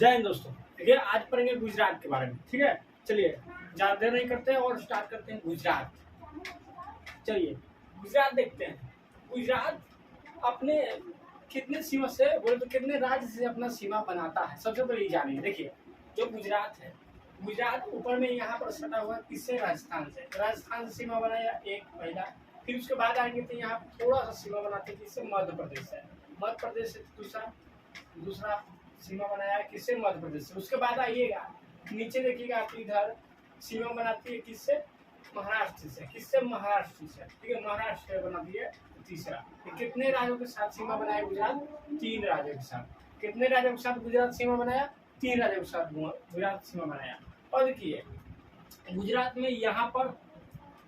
जय हिंद दोस्तों। देखिए आज पढ़ेंगे गुजरात के बारे में। ठीक है, चलिए ज़्यादा देर नहीं करते हैं और स्टार्ट करते हैं गुजरात। चलिए गुजरात देखते हैं। गुजरात अपने कितने सीमा से बोले तो कितने राज्य से अपना सीमा बनाता है, सबसे पहले ये जानिए। देखिए जो गुजरात है, गुजरात ऊपर में यहाँ पर सटा हुआ किससे? राजस्थान से। राजस्थान से सीमा बनाया एक पहला, फिर उसके बाद आएंगे तो यहाँ थोड़ा सा सीमा बनाते हैं किससे? मध्य प्रदेश से। मध्य प्रदेश से दूसरा सीमा बनाया है किससे? मध्य प्रदेश से। उसके बाद आइएगा नीचे देखिएगा आप इधर सीमा बनाती है किससे? महाराष्ट्र से। किससे? महाराष्ट्र से। ठीक है, महाराष्ट्र बनाती है तीसरा। कितने राज्यों के साथ सीमा बनाया गुजरात? 3 राज्यों के साथ। कितने राज्यों के साथ गुजरात सीमा बनाया? 3 राज्यों के साथ गुजरात सीमा बनाया। और देखिए गुजरात में यहाँ पर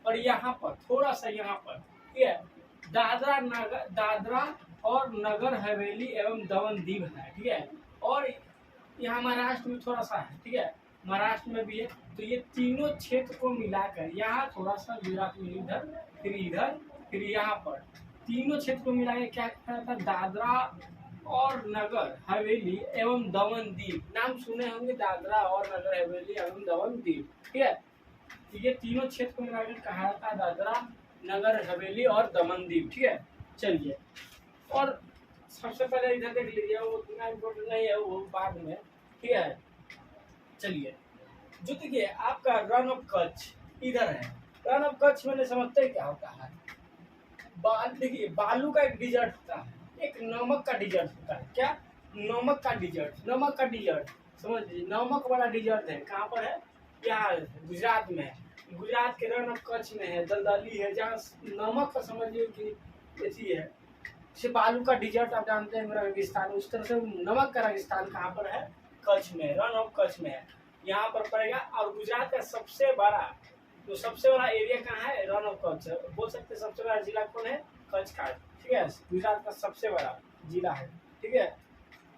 और यहाँ पर थोड़ा सा यहाँ पर, ठीक है, दादरा और नगर हवेली एवं दमन दीव है। ठीक है, और यहाँ महाराष्ट्र में थोड़ा सा है। ठीक है, महाराष्ट्र में भी है। तो ये तीनों क्षेत्र को मिलाकर यहाँ थोड़ा सा गुजरात में इधर फिर यहाँ पर तीनों क्षेत्र को मिलाकर क्या कहता था? दादरा और नगर हवेली एवं दमन दीव। नाम सुने होंगे, दादरा और नगर हवेली एवं दमन दीव। ठीक है, तो ये तीनों क्षेत्र को मिलाकर कहा जाता है दादरा नगर हवेली और दमन दीव। ठीक है, चलिए और सबसे पहले इधर देख लीजिए, वो उतना इम्पोर्टेंट नहीं है, वो बाद में। ठीक है, चलिए जो देखिए आपका रन ऑफ कच्छ इधर है। रन ऑफ कच्छ मैंने समझते क्या होता है? देखिए बालू का एक डिजर्ट होता है, एक नमक का डिजर्ट होता है। क्या? नमक का डिजर्ट समझ लीजिए, नमक वाला डिजर्ट है। कहाँ पर है? यहाँ गुजरात में है। गुजरात के रन ऑफ कच्छ में है, दलदली है, जहाँ नमक का समझिए कि ऐसी है। जैसे बालू का डिजर्ट आप जानते हैं रेगिस्तान, उस तरह से नमक का रेगिस्तान कहाँ पर है? कच्छ में, रन ऑफ कच्छ में है, यहाँ पर पड़ेगा। और गुजरात का सबसे बड़ा एरिया कहाँ है? Run of Kutch. बोल सकते हैं सबसे बड़ा जिला कौन है? कच्छ का। ठीक है, गुजरात का सबसे बड़ा जिला है। ठीक है,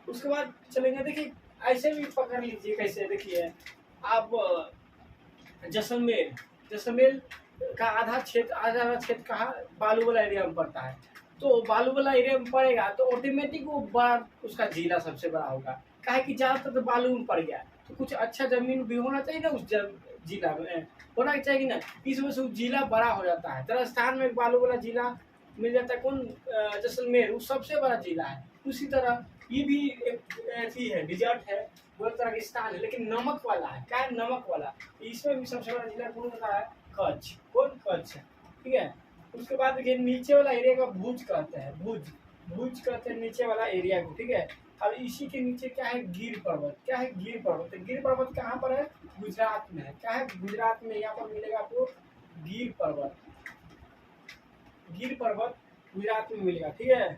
उसके बाद चलेंगे। देखिए ऐसे भी पकड़ लीजिए कैसे। देखिए आप जैसलमेर का आधा क्षेत्र कहाँ? बालू वाला एरिया में पड़ता है। तो बालू वाला एरिया में पड़ेगा तो ऑटोमेटिक वो बड़ा उसका जिला सबसे बड़ा होगा। काहे कि ज़्यादातर तो बालू में पड़ गया, तो कुछ अच्छा जमीन भी होना चाहिए ना उस जिला में, होना चाहिए ना। इस वजह से वो जिला बड़ा हो जाता है। राजस्थान में बालू वाला जिला मिल जाता है, कौन? जैसलमेर, वो सबसे बड़ा जिला है। उसी तरह ये भी एक ऐसी है, डिजर्ट है, बहुत रेगिस्तान है, लेकिन नमक वाला है। क्या है? नमक वाला। इसमें भी सबसे बड़ा जिला कौन होता है? कच्छ। कौन? कच्छ। ठीक है, उसके बाद देखिए नीचे वाला एरिया का भुज कहते हैं। भुज कहते हैं नीचे वाला एरिया को। ठीक है, अब इसी के नीचे क्या है? गिर पर्वत। क्या है? गिर पर्वत। गिर पर्वत कहाँ पर है? गुजरात में है। क्या है? गुजरात में। यहाँ पर मिलेगा आपको गिर पर्वत गुजरात में मिलेगा। ठीक है,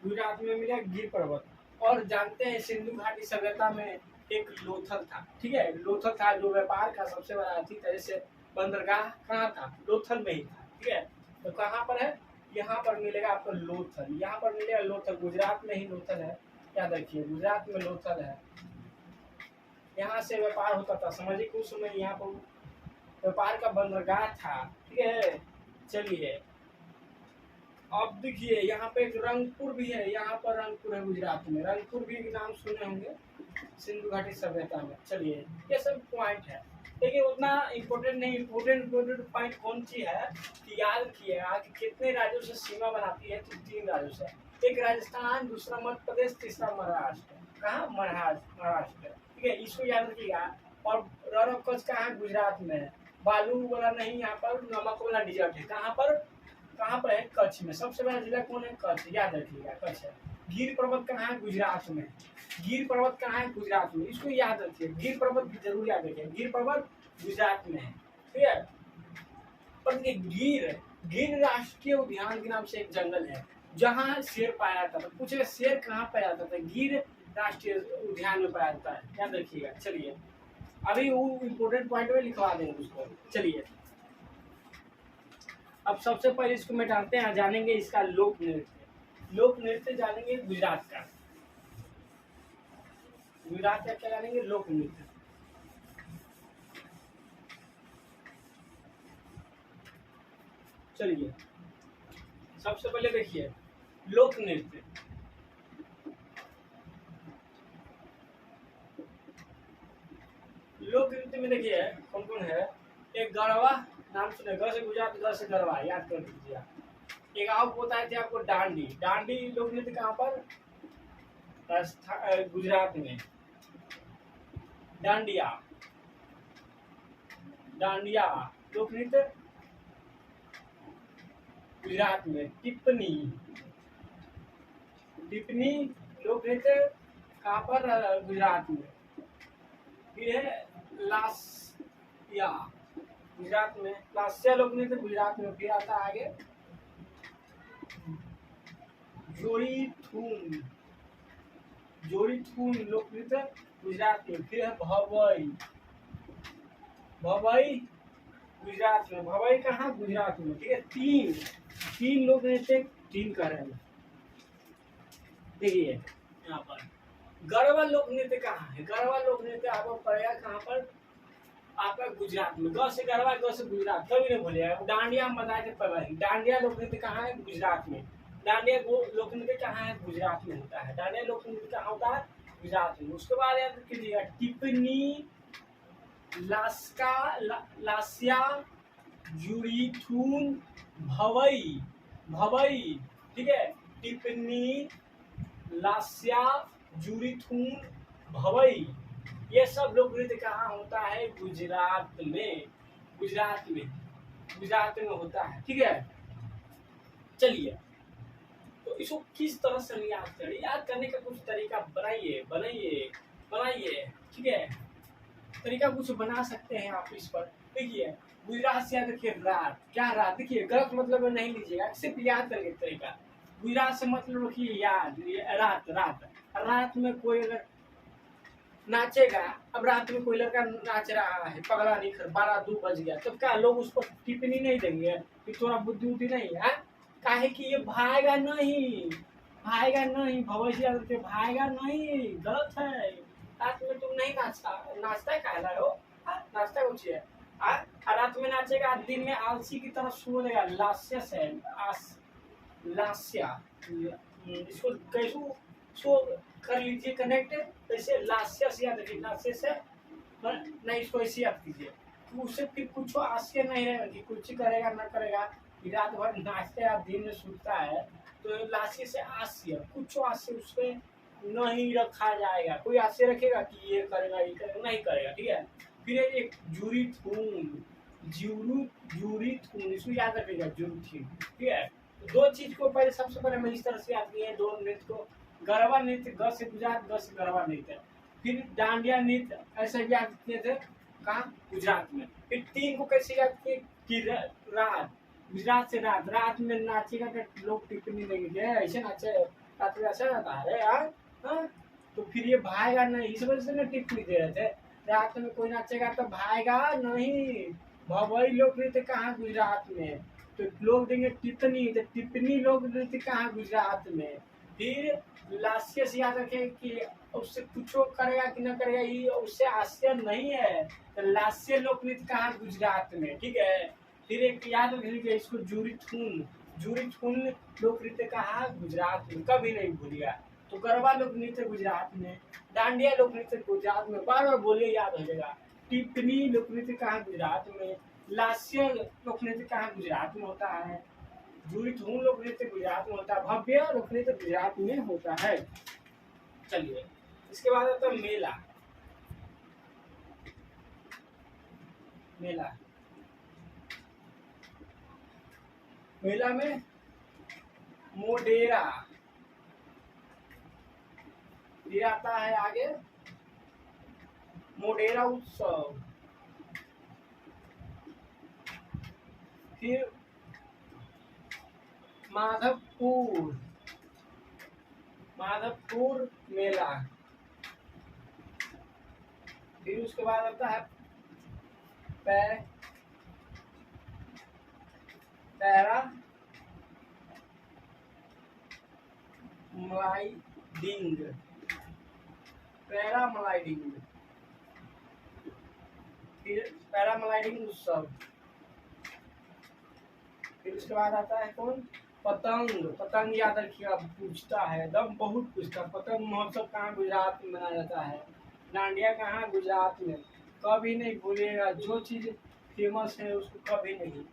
गुजरात में मिलेगा गिर पर्वत। और जानते हैं सिंधु घाटी सभ्यता में एक लोथल था। ठीक है, लोथल था जो व्यापार का सबसे बड़ा अथी था। जैसे बंदरगाह कहाँ था? लोथल में ही था। ठीक है, तो कहाँ पर है? यहाँ पर मिलेगा आपको लोथल। यहाँ पर मिलेगा लोथल, गुजरात में ही लोथल है। याद रखिए गुजरात में लोथल है। यहाँ से व्यापार होता था, समझिए कि उस समय यहाँ पर व्यापार का बंदरगाह था। ठीक है, चलिए अब देखिए यहाँ पे एक रंगपुर भी है। यहाँ पर रंगपुर है गुजरात में। रंगपुर भी नाम सुने होंगे सिंधु घाटी सभ्यता में। चलिए ये सब पॉइंट है, लेकिन उतना इम्पोर्टेंट नहीं। इम्पोर्टेंट पॉइंट कौन सी है कि याद किएगा कि कितने राज्यों से सीमा बनाती है? तो 3 राज्यों से। एक राजस्थान, दूसरा मध्य प्रदेश, तीसरा महाराष्ट्र। कहाँ? महाराष्ट्र। ठीक है, इसको याद रखिएगा। और रन ऑफ कच्छ कहाँ है? गुजरात में है। बालू वाला नहीं, यहाँ पर नमक वाला डिजर्ट है। कहाँ पर है? कच्छ में। सबसे बड़ा जिला कौन है? कच्छ। याद रखिएगा कच्छ है। गिर पर्वत कहाँ है? गुजरात में। गिर पर्वत कहाँ है? गुजरात में। इसको याद रखिए, गिर पर्वत जरूर याद रखिए। गिर पर्वत गुजरात में है। ठीक है, पर गिर राष्ट्रीय उद्यान के नाम से एक जंगल है जहाँ शेर पाया जाता था। पूछे शेर कहाँ पाया जाता था? गिर राष्ट्रीय उद्यान में पाया जाता है। याद रखिएगा। चलिए अभी वो इम्पोर्टेंट पॉइंट में लिखवा देंगे उसको। चलिए अब सबसे पहले इसको मिटाते हैं, जानेंगे इसका लोक नृत्य जानेंगे गुजरात का। क्या जानेंगे? लोक नृत्य। चलिए सबसे पहले देखिए लोक नृत्य। लोक नृत्य में देखिए कौन कौन है। एक गरबा, नाम सुने, ग से गुजरात, ग से गरबा, याद कर लीजिए आप। एक आप बताए थे आपको डांडी। डांडी लोक नृत्य कहाँ पर? गुजरात में। डांडिया, डांडिया लोक नृत्य गुजरात में। टिप्पणी, टिप्पणी लोक नृत्य कहाँ पर? गुजरात में। फिर है लास्या, गुजरात में। लास्या लोक नृत्य गुजरात में। फिर आता है आगे जोड़ी थून, जोड़ी थून लोक नृत्य गुजरात में। फिर है भवई, भवई गुजरात में। भवई कहाँ? गुजरात में। ठीक है, तीन लोग नृत्य, तीन कर रहे हैं। देखिए यहाँ पर गरबा लोक नृत्य कहाँ है? गरबा लोक नृत्य आपको पड़ेगा कहाँ पर? आपका गुजरात में। ग से गरबा, ग से गुजरात, कभी नहीं भूलिएगा। डांडिया हम बताए थे पहले। डांडिया लोक नृत्य कहाँ है? गुजरात में। डांडिया लोक नृत्य कहाँ है? गुजरात में होता है। डांडिया लोक नृत्य कहाँ होता है? गुजरात में। उसके बाद याद कीजिएगा टिप्पणी, लास्का, लास्या, जुड़ीथून, भवई, भवई। ठीक है, टिप्पणी, लास्या, जुड़ीथून, भवई, ये सब लोक नृत्य कहाँ होता है? गुजरात में। गुजरात में, गुजरात में होता है। ठीक है, चलिए तो इसको किस तरह से याद करें? याद करने का कुछ तरीका बनाइए, बनाइए, बनाइए। ठीक है, तरीका कुछ बना सकते हैं आप इस पर। देखिए गुजरात से याद रखिए रात। क्या रात? देखिए गलत मतलब नहीं लीजिएगा, सिर्फ याद करके तरीका। गुजरात से मतलब रखिए याद, रात। रात, रात में कोई अगर नाचेगा, अब रात में कोई लड़का नाच रहा है, पगला नहीं कर, 12-2 बज गया, तो क्या लोग उस पर टिप्पणी नहीं देंगे कि थोड़ा बुद्धि उद्धि नहीं है? काहे कि ये भाएगा नहीं, भाएगा नहीं। भविष्य भाएगा नहीं, गलत है। रात में तुम नहीं नाचता, नाचता है काहे हो? नाचता कुछ है। रात में नाचेगा, दिन में आलसी की तरफ सो देगा। लास्य से लास्या, इसको कैसे सो कर लीजिए कनेक्ट। ऐसे लास्य से याद रखिए, लास्य से नहीं, इसको ऐसे याद कीजिए। तो उससे फिर कुछ आश्चर्य नहीं रहेगा कि कुछ करेगा ना करेगा। रात भर नाचते आप, दिन में सुनता है, तो लास्य से आश्चर्य, कुछ आश्चर्य उससे नहीं रखा जाएगा। कोई आश्चर्य रखेगा कि ये करेगा, ये करेगा, नहीं करेगा। ठीक है, फिर एक जुड़ी थून, जुड़ी थून, इसको याद रखेगा, जुड़ी थून। ठीक है, दो चीज को पहले सबसे पहले मैं इस तरह से याद किया, दो नृत्य को। गरबा नृत्य ग से गुजरात, ग से गरबा नृत्य। फिर डांडिया नृत्य ऐसे याद किए थे कहाँ? गुजरात में। फिर तीन को कैसे याद किए कि रात, गुजरात से रात। रात में नाचेगा तो लोग टिप्पणी देंगे, ऐसे नाचे, रात में अच्छा रहता है यार। तो फिर ये भाएगा नहीं, इस वजह से ना टिप्पणी दे रहे थे। रात में कोई नाचेगा तो भाएगा नहीं। भवई लोक नृत्य कहाँ? गुजरात में। तो लोग देंगे टिप्पणी, तो टिप्पणी लोक नृत्य कहाँ? गुजरात में। फिर लास्य से याद रखे कि उससे कुछ करेगा कि न करेगा, ये उससे आश्चर्य नहीं है। तो लास्य लोक नृत्य कहाँ? गुजरात में। ठीक है, फिर एक याद रख लीजिए इसको, जुड़ी थून, जुड़ी थून लोक नृत्य कहाँ? गुजरात में, कभी नहीं भूलिएगा। तो गरबा लोक नृत्य गुजरात में, डांडिया लोक नृत्य गुजरात में, बार बार बोलिए, याद हो जाएगा। टिप्पणी लोक नृत्य कहाँ? गुजरात में। लास्य लोक नृत्य कहाँ? गुजरात में होता है। जुड़ी थून लोक नृत्य गुजरात में होता है। भव्य लोक नृत्य गुजरात में होता है। चलिए इसके बाद आता है मेला। मेला, मेला में मोडेरा, फिर आता है आगे मोडेरा उत्सव, फिर माधवपुर, माधवपुर मेला, फिर उसके बाद आता है पैराग्लाइडिंग, पैराग्लाइडिंग, फिर पैराग्लाइडिंग उत्सव, फिर उसके बाद आता है कौन? पतंग। पतंग याद रखिएगा, पूछता है एकदम, बहुत पूछता है। पतंग महोत्सव कहाँ? गुजरात में मनाया जाता है। डांडिया कहाँ? गुजरात में। कभी नहीं भूलिएगा, जो चीज फेमस है उसको कभी नहीं।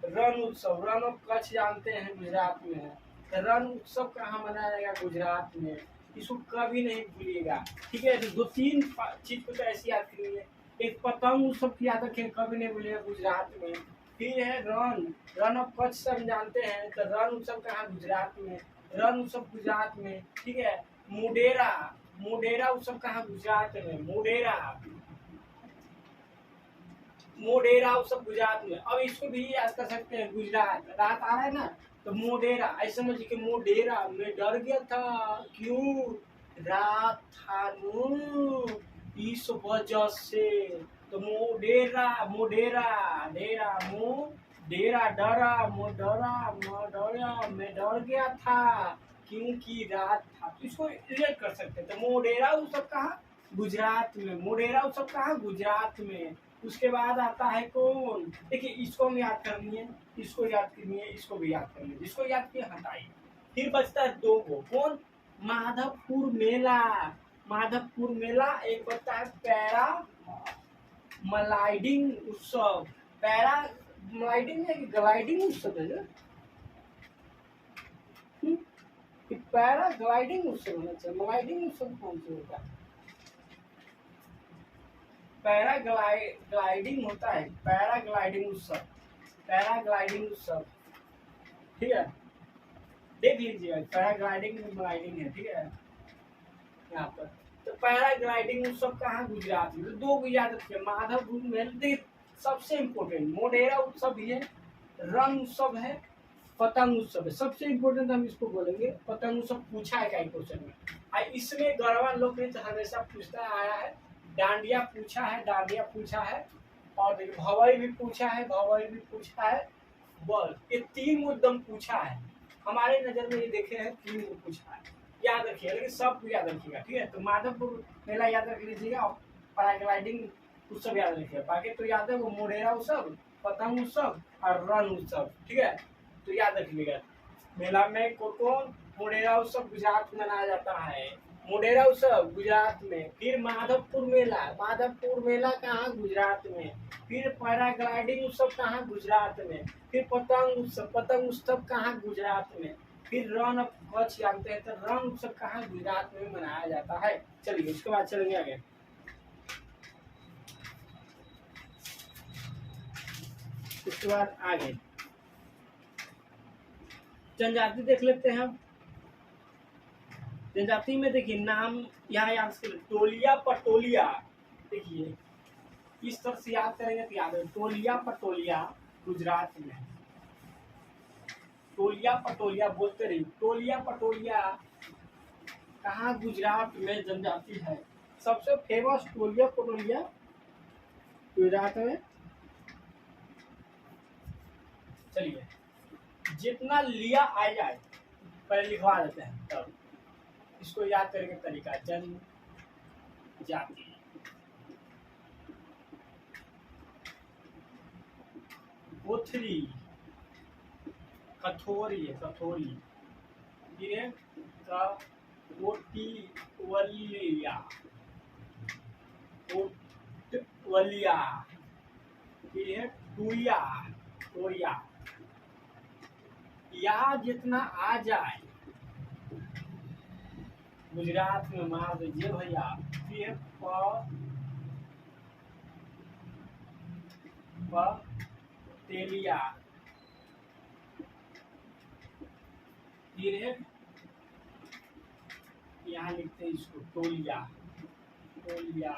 रण उत्सव, रण ऑफ कच्छ जानते हैं गुजरात में है, तो रण उत्सव कहाँ मनाया जाएगा? गुजरात में। इसको कभी नहीं भूलिएगा, ठीक है। तो दो तीन चीज को तो ऐसी याद करनी है। एक पतंग उत्सव की याद रखें, कभी नहीं भूलिएगा, गुजरात में। फिर है रण, रण ऑफ कच्छ सब जानते हैं, तो रण उत्सव कहाँ? गुजरात में। रण उत्सव गुजरात में, ठीक है। मोडेरा, मोडेरा उत्सव कहाँ? गुजरात में। मोडेरा, मोडेरा उत्सव गुजरात में। अब इसको भी याद कर सकते हैं, गुजरात रात आ रहा है ना, तो मोडेरा ऐसे समझ के मोडेरा में डर गया था, क्यों? रात था नु, इस वजह से। तो मोडेरा, मोडेरा डेरा, मो डेरा डरा, मो डरा, मो डरा, मैं डर गया था क्योंकि रात था। तो इसको रिलेट कर सकते हैं। तो मोडेरा उत्सव कहाँ? गुजरात में। मोडेरा उत्सव कहाँ? गुजरात में। उसके बाद आता है कौन? देखिए इसको हम याद करनी है, इसको याद करनी है, इसको भी याद करनी है। जिसको याद किया हटाइए। फिर बचता है दो को, कौन? माधवपुर मेला, माधवपुर मेला। एक बचता है पैरा मलाइडिंग उत्सव। पैरा मलाइडिंग है कि ग्लाइडिंग उत्सव है? पैरा ग्लाइडिंग उत्सव होना चाहिए, मलाइडिंग उत्सव कौन से होता है? पैराग्लाइडिंग होता है, पैराग्लाइडिंग उत्सव, पैराग्लाइडिंग उत्सव, ठीक है। देख लीजिएगा, पैराग्लाइडिंग में ग्लाइडिंग है, ठीक है, यहाँ पर। तो पैराग्लाइडिंग उत्सव कहाँ? गुजरात में। तो दो को याद रखिए, माधवपुर में। सबसे इम्पोर्टेंट मोडेरा उत्सव भी है, रण उत्सव है, पतंग उत्सव है। सबसे इम्पोर्टेंट हम इसको बोलेंगे, पतंग उत्सव पूछा है कई क्वेश्चन में। इसमें गढ़वा लोकनृत्य हमेशा पूछता आया है, डांडिया पूछा है, डांडिया पूछा है, और भवई भी पूछा है, भवई भी पूछा है, बल, ये तीन एकदम पूछा है हमारे नजर में। ये देखे हैं, तीन को पूछा है, याद रखिए, लेकिन सब को याद रखिएगा, ठीक है। तो माधवपुर मेला याद रख लीजिएगा, और पैराग्लाइडिंग उत्सव याद रखिएगा। बाकी तो याद है वो मोडेरा उत्सव, पतंग उत्सव और रण उत्सव, ठीक है। तो याद रखिएगा। मेला में कौन? मोडेरा उत्सव गुजरात में मनाया जाता है, मोडेरा उत्सव गुजरात में। फिर माधवपुर मेला, माधवपुर मेला कहाँ? गुजरात में। फिर पैराग्लाइडिंग उत्सव कहाँ? गुजरात में। फिर पतंग उत्सव, पतंग उत्सव कहाँ? गुजरात में। फिर रण ऑफ कच्छ जानते हैं, तो रण उत्सव कहाँ? गुजरात में मनाया जाता है। चलिए उसके बाद चलेंगे आगे। उसके बाद आगे जनजाति देख लेते हैं हम। जनजाति में देखिए नाम यहाँ याद कर, टोलिया पटोलिया। देखिए इस तरह से याद करेंगे तो याद है, टोलिया पटोलिया गुजरात में। टोलिया पटोलिया बोलते रहिए, टोलिया पटोलिया कहाँ? गुजरात में जनजाति है। सबसे फेमस टोलिया पटोलिया गुजरात में। चलिए जितना लिया आ जाए पहले लिखवा देते हैं, तब इसको याद करने का तरीका। जन जाति, कोथरी, कथोरी है, कथोरी, ये कोटिवलिया, कोटवलिया, ये है टूया, टोरिया। या जितना आ जाए गुजरात में मार दीजिए भैया। फिर तेलिया, फिर है यहाँ लिखते हैं इसको टोलिया, टोलिया।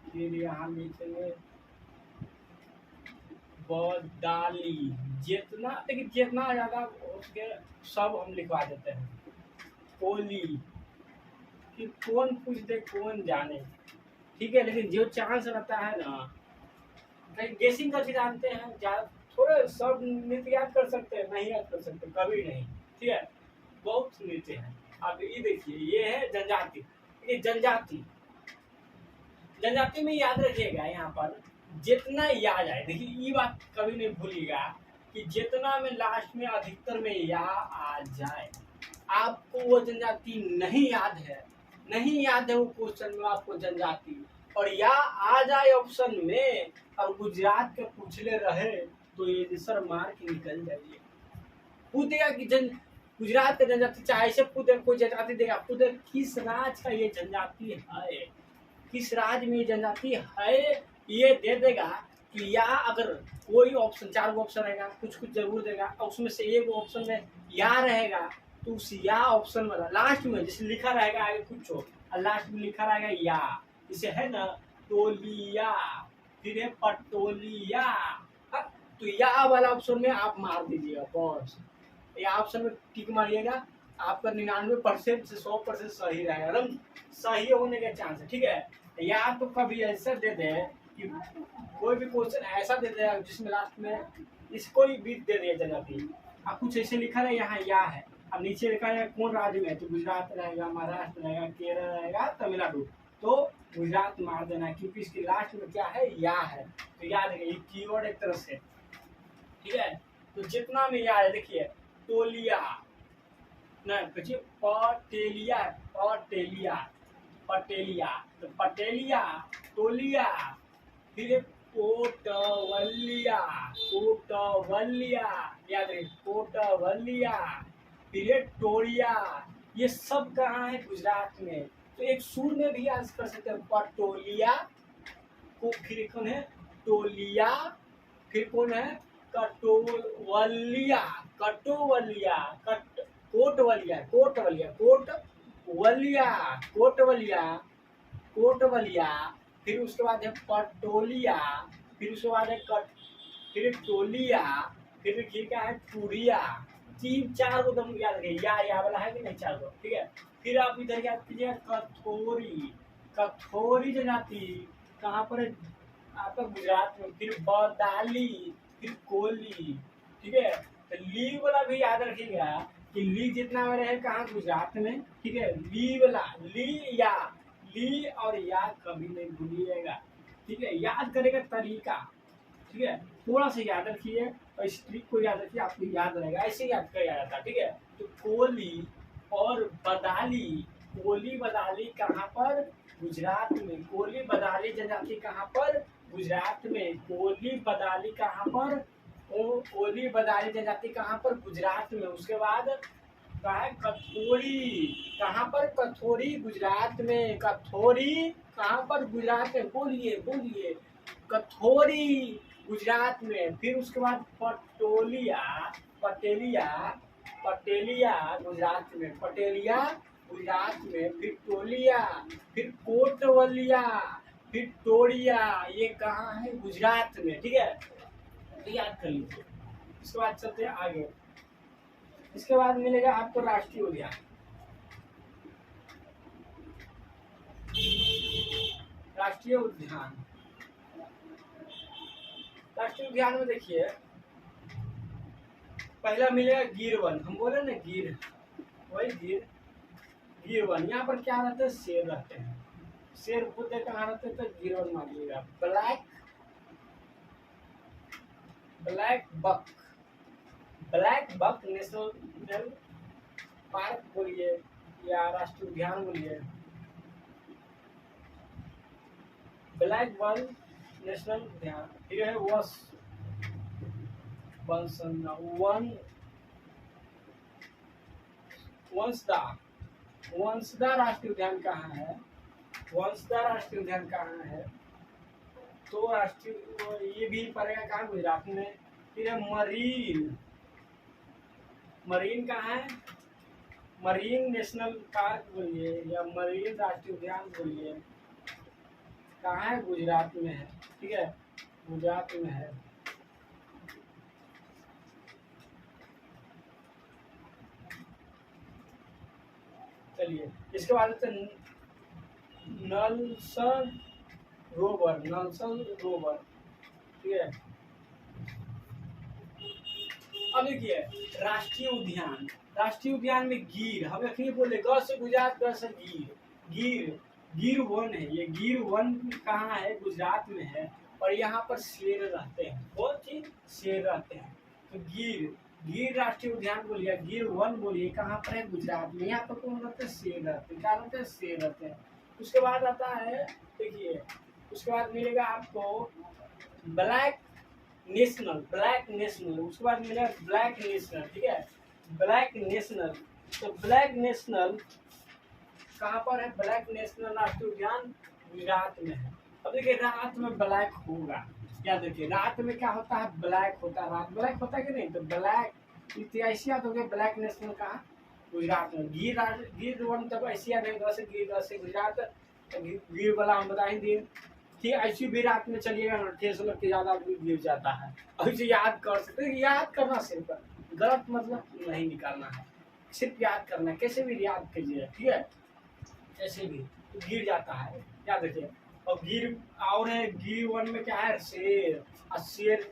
फिर यहाँ लिखेंगे बदाली। जितना, देखिए जितना ज्यादा उसके सब हम लिखवा देते हैं। कोली, कि कौन पूछ दे कौन जाने, ठीक है। लेकिन जो चांस रहता है ना, गेसिंग करके जानते हैं, थोड़े सब नृत्य याद कर सकते हैं, नहीं याद कर सकते कभी नहीं, ठीक है। बहुत नृत्य है। अब ये देखिए, ये है जनजाति, ये जनजाति, जनजाति में याद रखिएगा यहाँ पर जितना याद आए। देखिए ये बात कभी नहीं भूलिएगा कि जितना में लास्ट में अधिकतर में या आ जाए। आपको वो जनजाति नहीं याद है नहीं याद है वो क्वेश्चन में आपको जनजाति, और या आ जाए ऑप्शन में और गुजरात के पूछले रहे तो ये सर मार के निकल जाइए। पूछेगा कि गुजरात का जनजाति, चाहे से पूछे कोई जनजाति देगा, पूछे किस राज्य का ये जनजाति है, किस राज्य में ये जनजाति है, ये दे देगा। कि या अगर कोई ऑप्शन, 4 ऑप्शन रहेगा, कुछ कुछ जरूर देगा, और उसमें से एक ऑप्शन में या रहेगा तो उस या ऑप्शन वाला लास्ट में जैसे लिखा रहेगा आगे कुछ हो और लास्ट में लिखा रहेगा या, इसे है ना टोलिया, फिर है पटोलिया। तो या वाला ऑप्शन में आप मार दीजिएगा बस, या ऑप्शन में टिक मारिएगा, आपका 99% से 100% सही रहेगा, एकदम सही होने का चांस है। ठीक है, या तो कभी ऐसा दे दे कि कोई भी क्वेश्चन ऐसा दे दे जिसमें लास्ट में इसको ही बीत दे दिया जनजाति, अब कुछ ऐसे लिखा है यहाँ या है, अब नीचे लिखा है कौन राज्य में, तो गुजरात रहेगा, महाराष्ट्र रहेगा, केरल रहेगा, तमिलनाडु, तो गुजरात मार देना क्योंकि इसके लास्ट में क्या है, या है। तो याद रखिए ये कीवर्ड एक तरह से, ठीक है। तो जितना में याद है देखिए टोलिया, नहीं पटेलिया, पटेलिया, पटेलिया, तो पटेलिया, टोलिया, फिर कोटवलिया, कोटवलिया, याद रखिए कोटवलिया, फिर टोरिया, ये सब कहाँ है, गुजरात में। तो एक सुर में भी याद कर सकते हैं, पटोलिया को, फिर कौन है टोलिया, फिर कौन है कटोवलिया, कटोवलिया, कोटवलिया, कोटवलिया, कोटवलिया, कोटवलिया, कोटवलिया, फिर उसके बाद है पटोलिया, फिर उसके बाद है फिर टोलिया, फिर क्या है टूरिया। 3-4 को तुम याद रखिए, या वाला है कि नहीं 4 को, ठीक है। फिर आप इधर याद कीजिए कथोरी, कथोरी जनजाति कहाँ पर है आपका, गुजरात में। फिर बदाली, फिर कोली, ठीक है। तो ली वाला भी याद रखिएगा कि ली जितना में रहे कहाँ, गुजरात में, ठीक है। ली वाला, ली या, ली और या कभी नहीं भूलिएगा, ठीक है। याद करेगा तरीका, ठीक है, थोड़ा सा याद रखिए और इस ट्रिक को याद रखिए, आपको याद रहेगा, ऐसे याद किया जाता है, ठीक है। तो कोली और बदाली, कोली बदाली कहाँ पर, गुजरात में। कोली बदाली जनजाति कहाँ पर, गुजरात में। कोली बदाली कहाँ पर, कोली बदाली जनजाति कहाँ पर, गुजरात में। उसके बाद कहा है कथोरी, कहाँ पर, कथोरी गुजरात में। कथोरी कहाँ पर, गुजरात में, बोलिए बोलिए, कथोरी गुजरात में। फिर उसके बाद पटोलिया, पटेलिया, पटेलिया गुजरात में, पटेलिया गुजरात में। फिर टोलिया, फिर कोटवलिया, फिर टोरिया, ये कहाँ है, गुजरात में, ठीक है। तो याद कर लीजिए। इसके बाद चलते हैं आगे। इसके बाद मिलेगा आपको राष्ट्रीय उद्यान। राष्ट्रीय उद्यान, राष्ट्रीय उद्यान में देखिए पहला मिलेगा गिर वन, हम बोले ना गिर, वही गिर, गिर वन। यहाँ पर क्या रहते हैं, शेर रहते हैं, शेर खुदे कहाँ रहते हैं, तो गिर वन मानिएगा। Black, blackbuck, blackbuck national park बोलिए या राष्ट्रीय उद्यान बोलिए, ब्लैक वन नेशनल उद्यान। फिर है वंसदा राष्ट्रीय उद्यान कहाँ है, वंसदा राष्ट्रीय उद्यान कहाँ है, तो राष्ट्रीय ये भी पड़ेगा कहाँ, गुजरात में। फिर है मरीन, मरीन कहाँ है, मरीन नेशनल पार्क बोलिए या मरीन राष्ट्रीय उद्यान बोलिए, कहाँ है, गुजरात में है, ठीक है, गुजरात में है। चलिए इसके बाद नलसल रोवर, नलसल रोवर, ठीक है। अब देखिए राष्ट्रीय उद्यान, राष्ट्रीय उद्यान में गिर, हम अखनी बोले ग से गुजरात, ग से गिर, गिर, गिर वन है ये। गिर वन कहाँ है, गुजरात में है। और यहाँ पर शेर रहते हैं, बहुत चीज शेर रहते हैं। तो गिर, गिर राष्ट्रीय उद्यान बोलिए, गिर वन बोलिए, कहाँ पर है? गुजरात में। यहाँ पर कौन रहते हैं? शेर रहते हैं। क्या रहते हैं? शेर रहते हैं। उसके बाद आता है, देखिए, उसके बाद मिलेगा आपको ब्लैक नेशनल, ब्लैक नेशनल। उसके बाद मिलेगा ब्लैक नेशनल, ठीक है, ब्लैक नेशनल। तो ब्लैक नेशनल कहाँ पर है? ब्लैक नेशनल राष्ट्रीय उद्यान गुजरात में है। अब देखिए रात में ब्लैक होगा, क्या देखिए रात में क्या होता है? ब्लैक होता है, रात ब्लैक होता है कि नहीं? तो ब्लैक ऐसी याद हो गया, ब्लैक नेशनल कहाँ? गुजरात में। गिर वन तब ऐसी याद है, गिर से गुजरात, गिर वाला हम बता ही दिए। ठीक, ऐसी भी रात में चलिएगा ना, ठेस लग के ज्यादा गिर जाता है। ऐसे याद कर सकते हैं, याद करना सिर्फ, गलत मतलब नहीं निकालना है, सिर्फ याद करना है। कैसे भी याद कीजिए, ठीक है, ऐसे भी तो गिर जाता है, याद रखिए। और गिर और है, गिर वन में क्या है? शेर। और शेर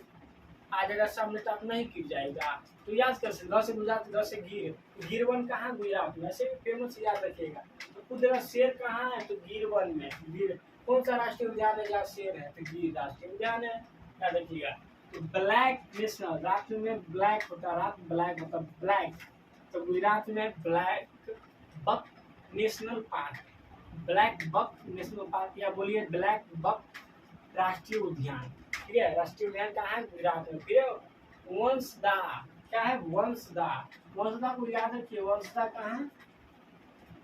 आ जाएगा सामने तो आप नहीं गिर जाएगा। तो याद कर सकते, से गुजरात, से गिर, तो गिर वन कहाँ? गुजरात में। ऐसे भी फेमस याद रखिएगा। तो कुछ जगह शेर कहाँ है? तो गिर वन में। गिर कौन सा राष्ट्रीय उद्यान है जहाँ शेर है? तो गिर राष्ट्रीय उद्यान है, याद रखिएगा। तो ब्लैक नेशनल, रात में ब्लैक होता है, रात ब्लैक होता है, ब्लैक। तो गुजरात में blackbuck national park, blackbuck national park, या बोलिए ब्लैक बक राष्ट्रीय उद्यान, ठीक है। राष्ट्रीय उद्यान कहाँ है? गुजरात में। फिर वंशदा, क्या है? वंशदा, वंशदा को याद रखिए, वंशदा कहाँ है?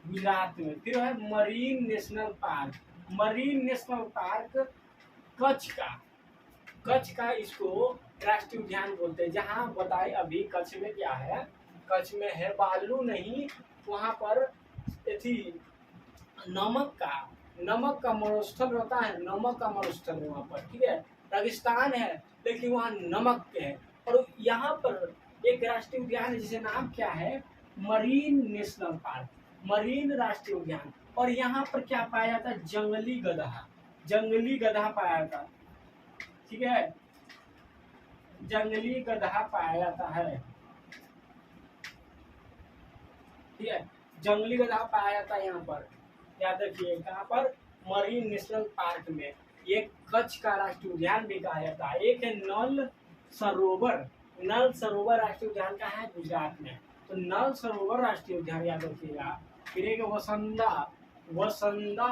गुजरात में। फिर है marine national park, marine national park Kutch का, कच्छ का इसको राष्ट्रीय उद्यान बोलते हैं। जहाँ बताए अभी कच्छ में क्या है? कच्छ में है बालू नहीं, वहाँ पर थी नमक का मरुस्थल रहता है, नमक का मरुस्थल है वहाँ पर, ठीक है। रेगिस्तान है लेकिन वहाँ नमक के है। और यहाँ पर एक राष्ट्रीय उद्यान है जिसे नाम क्या है? मरीन नेशनल पार्क, मरीन राष्ट्रीय उद्यान। और यहाँ पर क्या पाया जाता है? जंगली गधा, जंगली गधा पाया जाता है, ठीक है, जंगली गधा पाया जाता है, ठीक है, जंगली गधा पाया जाता है यहाँ पर, याद रखिए। कहाँ पर? मरीन नेशनल पार्क में। ये कच्छ का राष्ट्रीय उद्यान भी कहा जाता है। एक है नल सरोवर, नल सरोवर राष्ट्रीय उद्यान कहाँ है? गुजरात में। तो नल सरोवर राष्ट्रीय उद्यान याद रखिएगा। फिर एक वसंदा, वसंदा,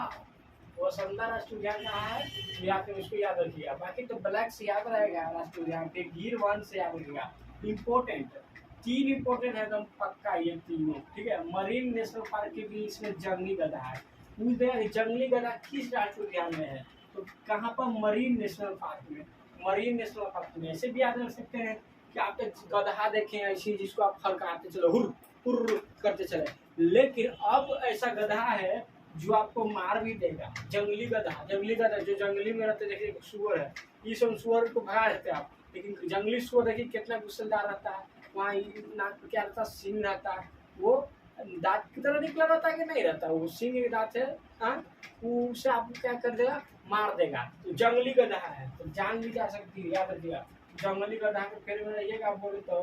वसंदा राष्ट्रीय उद्यान कहाँ है? गुजरात में, उसको याद रखिएगा। बाकी तो ब्लैक से याद रहेगा राष्ट्रीय उद्यान। फिर गिर वन से याद रखिएगा। इम्पोर्टेंट, तीन इम्पोर्टेंट है एकदम पक्का ये तीनों, ठीक है। मरीन नेशनल पार्क के भी इसमें जंगली गधा है। पूछ देगा जंगली गधा किस राष्ट्रीय उद्यान में है? तो कहाँ पर? मरीन नेशनल पार्क में, मरीन नेशनल पार्क में। ऐसे भी याद रख सकते हैं कि आप गधा देखें ऐसी जिसको आप फरकाते चलो, हुर हुर करते चले, लेकिन अब ऐसा गधा है जो आपको मार भी देगा। जंगली गधा, जंगली गधा जो जंगली में रहते, देखिए सुअर है, ये सब सुअर को भगा देते आप, लेकिन जंगली सुअर देखिए कितना गुस्सेदार रहता है। वहाँ नाक पे क्या रहता है? सींग रहता है, वो दांत की तरह निकला रहता है कि नहीं रहता? वो सींग के दांत है, हाँ, उसे आपको क्या कर देगा? मार देगा। तो जंगली गधा है तो जान भी जा सकती है, याद रखिएगा। जंगली गधा के फेर में रहिएगा, बोले तो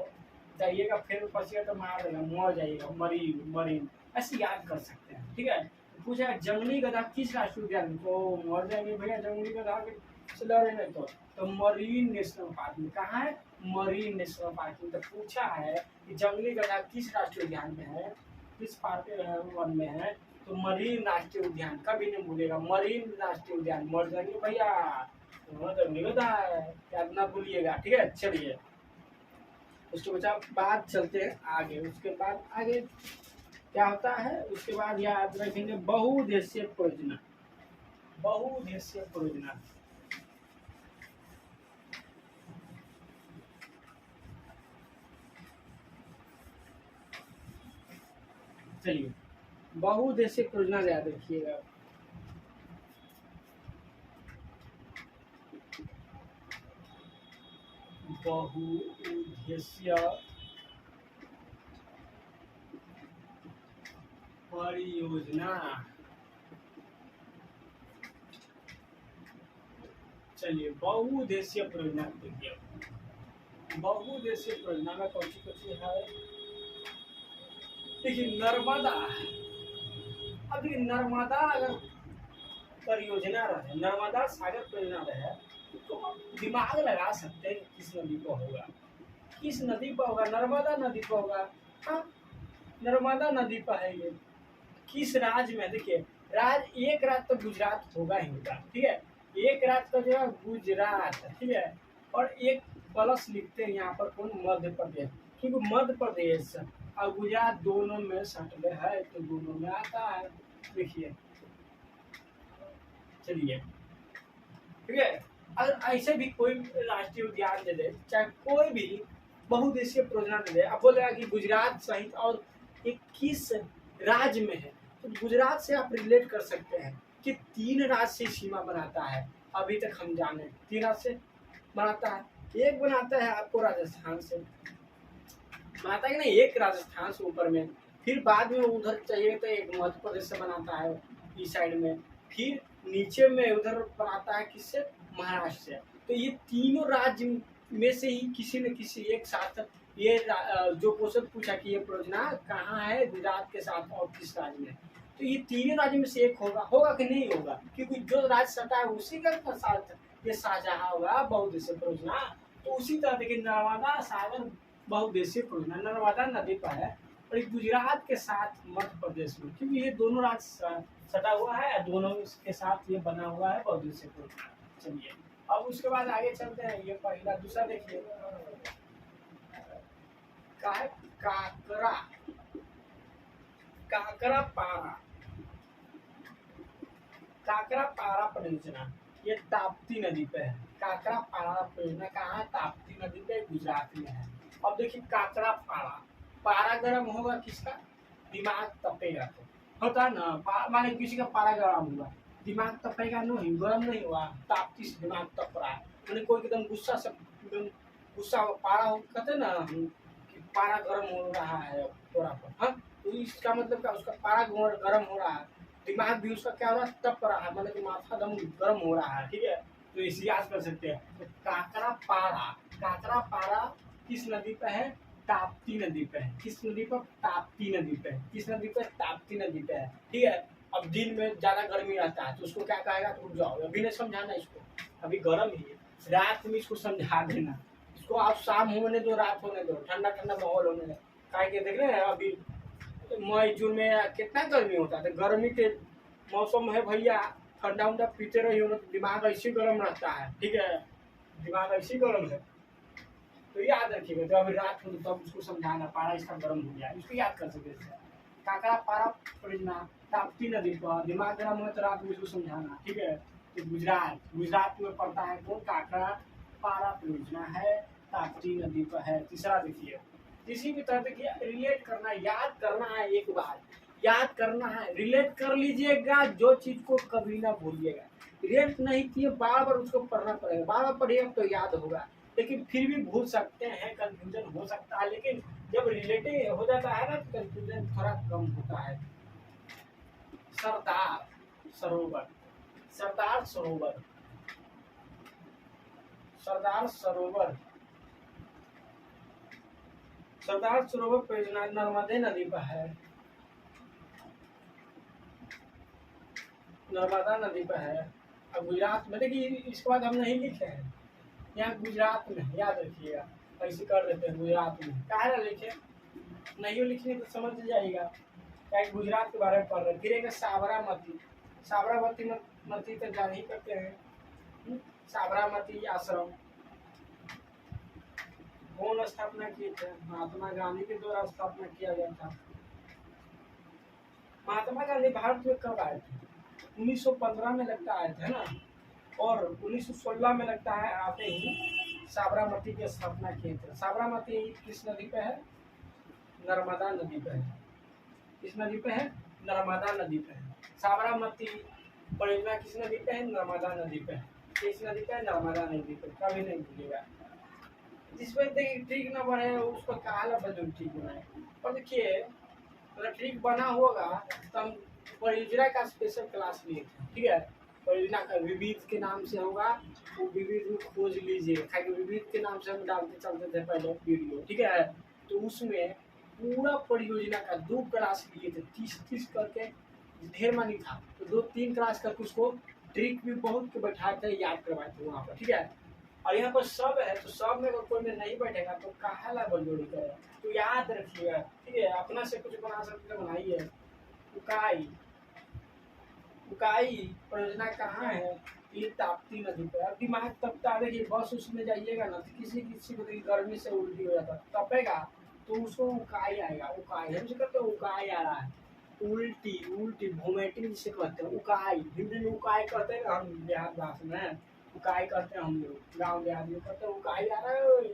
जाइएगा, फिर पसीगा तो मार देगा, मर जाइएगा। मरीन, मरीन ऐसे याद कर सकते हैं, ठीक है। पूछा जंगली गधा किस राष्ट्रीय उद्यान को? मर जाएंगे भैया जंगली गधा के से लड़े नहीं तो मरीन नेशनल पार्क में। कहाँ है? मरीन नेशनल पार्क में। तो पूछा है कि जंगली गधा किस राष्ट्रीय उद्यान में है, किस पार्क वन में है? तो मरीन राष्ट्रीय उद्यान। कभी नहीं भूलिएगा, मरीन राष्ट्रीय उद्यान। मर जाएंगे भैया, जंगली गधा है, याद ना भूलिएगा, ठीक है। चलिए उसके बाद चलते हैं आगे। उसके बाद आगे क्या होता है? उसके बाद याद रखेंगे बहुउद्देशीय परियोजना, बहुउद्देशीय परियोजना। चलिए बहुउद्देशीय परियोजना याद रखिएगा। बहुउद्देशीय परियोजना, चलिए बहुउद्देशीय परियोजना देखिए। बहुउद्देशीय परियोजना में कौन सी है? देखिए नर्मदा, अब नर्मदा अगर परियोजना रहे, नर्मदा सागर परियोजना रहे, तो हम दिमाग लगा सकते हैं किस नदी को होगा। किस नदी पर होगा? नर्मदा नदी पर होगा। हाँ, नर्मदा नदी पर है ये। किस राज्य में? देखिए, एक राज्य तो गुजरात होगा ही होगा, ठीक है। एक राज्य का जो है गुजरात, ठीक है। और एक प्लस लिखते हैं यहाँ पर, कौन? मध्य प्रदेश, क्योंकि मध्य प्रदेश और गुजरात दोनों में सटले है, तो दोनों में आता है। देखिए, चलिए, ठीक है। अगर ऐसे भी कोई राष्ट्रीय उद्यान दे दे, चाहे कोई भी बहुदेशीय परियोजना दे दे, अब बोलेगा कि गुजरात सहित और 21 राज्य में है, तो गुजरात से आप रिलेट कर सकते हैं कि 3 राज्य से सीमा बनाता है। अभी तक हम जाने 3 राज्य से बनाता है, एक बनाता है आपको राजस्थान से बनाता है कि नहीं, एक राजस्थान से ऊपर में, फिर बाद में उधर चाहिए तो एक मध्य प्रदेश से बनाता है इस साइड में, फिर नीचे में उधर बनाता है किससे? महाराष्ट्र से। तो ये तीनों राज्य में से ही किसी न किसी एक साथ ये जो क्वेश्चन पूछा कि ये परियोजना कहाँ है गुजरात के साथ और किस राज्य में, तो ये तीनों राज्यों में से एक होगा कि नहीं होगा? क्योंकि जो राज्य सटा है उसी का साथ ये साझा होगा बहुउद्देशीय परियोजना। तो उसी तरह देखिए, नर्मदा सागर बहुउद्देशीय परियोजना नर्मदा नदी पर है, और गुजरात के साथ मध्य प्रदेश में, क्योंकि ये दोनों राज्य सटा हुआ है, दोनों के साथ ये बना हुआ है बहुउद्देशीय परियोजना। चलिए, अब उसके बाद आगे चलते हैं। ये पहला, दूसरा देखिए, काकरा काकरा पारा काकरा पारा परियोजना, ये ताप्ती नदी पे है। काकरा पारा परियोजना कहाँ है? ताप्ती नदी पे, गुजरात में है। अब देखिए, काकरा पारा, पारा गर्म होगा किसका? दिमाग तपेगा, तो होता है ना, माने किसी का पारा गर्म हुआ, दिमाग तपेगा नहीं, गर्म नहीं हुआ, ताप्ती से दिमाग तप रहा है, मैंने कोई एकदम गुस्सा से, एकदम गुस्सा पारा हो, कहते ना कि पारा गर्म हो रहा है थोड़ा पर, हाँ, तो इसका मतलब क्या? उसका पारा गर्म हो रहा है, दिमाग भी उसका क्या हो रहा है? तप रहा है, मतलब कि माथा दम गर्म हो रहा है, ठीक है। तो इसे याद कर सकते हैं। तो काकरा पारा किस नदी पे है? ताप्ती नदी पे है। किस नदी पर? ताप्ती नदी पे। किस नदी पे? ताप्ती नदी पे है, ठीक है। अब दिन में ज्यादा गर्मी रहता है, तो उसको क्या कहेगा? तो रुक जाओ, अभी नहीं समझाना इसको, अभी गर्म ही है, रात में इसको समझा देना। इसको आप शाम होने दो, रात होने दो, ठंडा ठंडा माहौल होने दो। काहे के देख रहे हैं अभी मई जून में कितना गर्मी होता है, गर्मी के मौसम है भैया, ठंडा उंडा पीते रहिए ना, तो दिमाग ऐसे गर्म रहता है, ठीक है, दिमाग ऐसे गर्म है। तो याद रखिएगा, जब अभी रात हो तब उसको समझाना, पारा इसका गर्म हो गया, इसको याद कर सकते हैं। काकरा पारा परियोजना ताप्ती नदी पर, दिमाग गर्म हो तो रात में इसको समझाना, ठीक है। तो गुजरात में पड़ता है कौन? काकरा पारा परियोजना है, ताप्ती नदी पर है। तीसरा देखिए, किसी भी तरह देखिए, रिलेट करना, याद करना है, एक बार याद करना है, रिलेट कर लीजिएगा, जो चीज को कभी ना भूलिएगा। रिलेट नहीं किए, बार बार उसको पढ़ना पड़ेगा, बार बार पढ़िएगा तो याद होगा, लेकिन फिर भी भूल सकते हैं, कंफ्यूजन हो सकता है, लेकिन जब रिलेटिव हो जाता है ना, तो कंफ्यूजन थोड़ा कम होता है। सरदार सरोवर, सरदार सरोवर, सरदार सरोवर, सरदार सरोवर परियोजना नर्मदे नदी पर है, नर्मदा नदी पर है। अब गुजरात में देखिए, इसके बाद हम नहीं लिखे हैं, यहाँ गुजरात में, याद रखिएगा, ऐसे कर देते हैं गुजरात में, कहा लिखे, नहीं लिखने तो समझ जाइएगा, क्या गुजरात के बारे में पढ़ रहे। फिर एक साबरामती, साबरामती तो जान ही करते हैं, साबरामती आश्रम कौन स्थापना किए थे? महात्मा गांधी के द्वारा स्थापना किया गया था। महात्मा गांधी भारत में कब आए थे? 1915 में लगता आए थे ना, और 1916 में लगता है आते ही साबरमती की स्थापना किए थे। साबरमती किस नदी पे है? नर्मदा नदी पे है। किस नदी पे है? नर्मदा नदी पे है। साबरमती परियोजना किस नदी पे है? नर्मदा नदी पे है। किस नदी पे है? नर्मदा नदी पे। कभी नहीं भूलिएगा। जिसमें देखिए ट्रिक न बने उसको कहा बदल ठीक बनाए, और देखिए अगर ट्रिक बना होगा तो हम परियोजना का स्पेशल क्लास लिए थे, ठीक है। परियोजना का विविध के नाम से होगा, वो विविध में खोज लीजिए, खाली विविध के नाम से हम डालते चलते थे पहले वीडियो, ठीक है। तो उसमें पूरा परियोजना का 2 क्लास लिए थे, 30 करके, ढेर मानी था, तो 2-3 क्लास करके उसको ट्रिक भी बहुत के बैठाए थे, याद करवाए थे वहाँ पर, ठीक है। और यहाँ पर सब है, तो सब में अगर कोई में नहीं बैठेगा तो काहे ला बलजोड़ी करे। तो याद रखिएगा, ठीक है, अपना से कुछ बना सकते तो बनाइए। उकाई, उकाई परियोजना कहाँ है? ये ताप्ती नदी पर। अब दिमाग तपता, देखिए बस उसमें जाइएगा ना तो किसी किसी को देखिए गर्मी से उल्टी हो जाता, तपेगा तो उसको उकाई आएगा। उकाई हम से कहते हैं उकाई आ रहा है, उल्टी उल्टी वोमिटिंग जिसे कहते हैं उकाई। हिंदी में उकाई कहते हैं, हम बिहार भाषा में उकाई कहते हैं, हम लोग गाँव देहात में कहते हैं उकाई आ रहा है।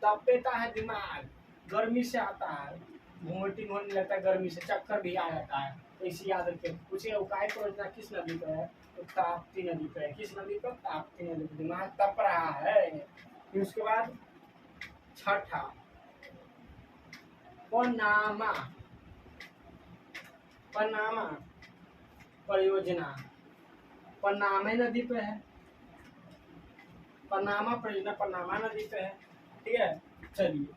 तपेता है दिमाग, गर्मी से आता है, वोमिटिंग होने लगता है, गर्मी से चक्कर भी आ जाता है। तो इसे याद रखिए। पूछिए उकाई परियोजना किस नदी पर है? तो ताप्ती नदी पर है। किस नदी पर? ताप्ती नदी पर। दिमाग तप रहा है। फिर उसके बाद छठा पनामा, पनामा परियोजना पनामे नदी पे है। पनामा परियोजना पनामा नदी पे है, ठीक है। चलिए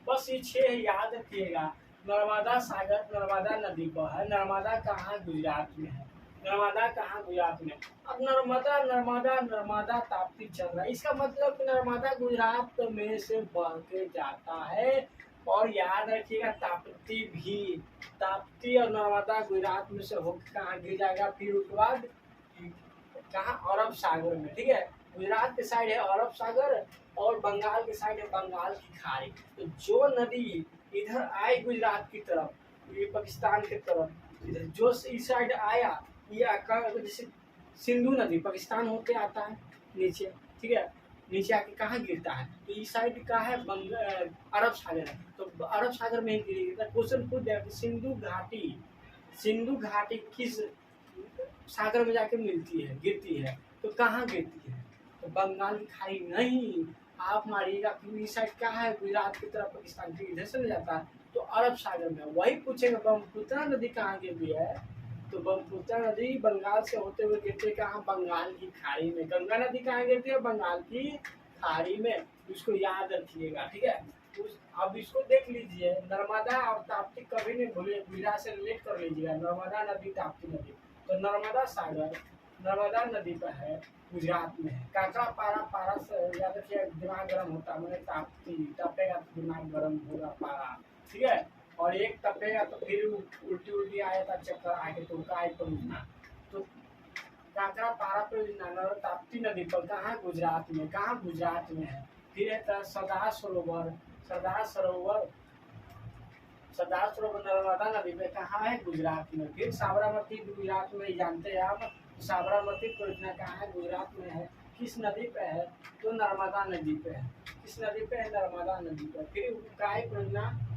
बस ये 6 याद रखिएगा। नर्मदा सागर नर्मदा नदी पर है। नर्मदा कहाँ? गुजरात में है। नर्मदा कहाँ? गुजरात में। अब नर्मदा नर्मदा नर्मदा ताप्ती चल रहा है, इसका मतलब कि नर्मदा गुजरात में से बह के जाता है। और याद रखिएगा ताप्ती भी, ताप्ती और नर्मदा गुजरात में से होकर कहाँ गिर जाएगा? फिर उसके बाद कहाँ? अरब सागर में, ठीक है। गुजरात के साइड है अरब सागर और बंगाल के साइड है बंगाल की खाड़ी। तो जो नदी इधर आए गुजरात की तरफ, ये पाकिस्तान की तरफ, इधर जो इस साइड आया, ये जैसे सिंधु नदी पाकिस्तान होते आता है नीचे, ठीक है, नीचे आके कहाँ गिरता है? तो इस साइड का है अरब सागर है, तो अरब सागर में ही गिरेगी। तो क्वेश्चन पूछ दिया कि सिंधु घाटी किस सागर में जाके मिलती है, गिरती है? तो कहाँ गिरती है? तो बंगाल की खाड़ी नहीं। आप मारिएगा कि इस साइड क्या है? गुजरात की तरफ पाकिस्तान की इधर से जाता है, तो अरब सागर में। वही पूछेगा ब्रह्मपुत्र नदी कहाँ गिरती है? तो ब्रह्मपुत्र नदी बंगाल से होते हुए गिरती है कहाँ? बंगाल की खाड़ी में। गंगा नदी कहाँ गिरती है? बंगाल की खाड़ी में। इसको याद रखिएगा, ठीक है। अब इसको देख लीजिए, नर्मदा और ताप्ती कभी नहीं भूलिए, गुजरात से रिलेट कर लीजिएगा। नर्मदा नदी ताप्ती नदी, तो नर्मदा सागर नर्मदा नदी पर है, गुजरात में है। काकड़ा पारा, पारा से याद रखिए दिमाग गर्म होता है, मैंने ताप्ती, तपेगा तो दिमाग गर्म होगा पारा, ठीक है। और एक तपेगा तो फिर उल्टी उल्टी आया था चक्कर आके, तो उकाई परियोजना। तो काकड़ा पारा परियोजना ताप्ती नदी पर कहाँ? गुजरात में। कहाँ? गुजरात में है। फिर है सरदार सरोवर, सरदार सरोवर, सरदार सरोवर नर्मदा नदी पे कहाँ है? गुजरात में। फिर साबरमती गुजरात में ही जानते हैं आप, साबरमती परियोजना कहाँ है? गुजरात में है। किस नदी पे है? तो नर्मदा नदी पे है। किस नदी पे है? नर्मदा नदी पे। फिर उकाई परियोजना,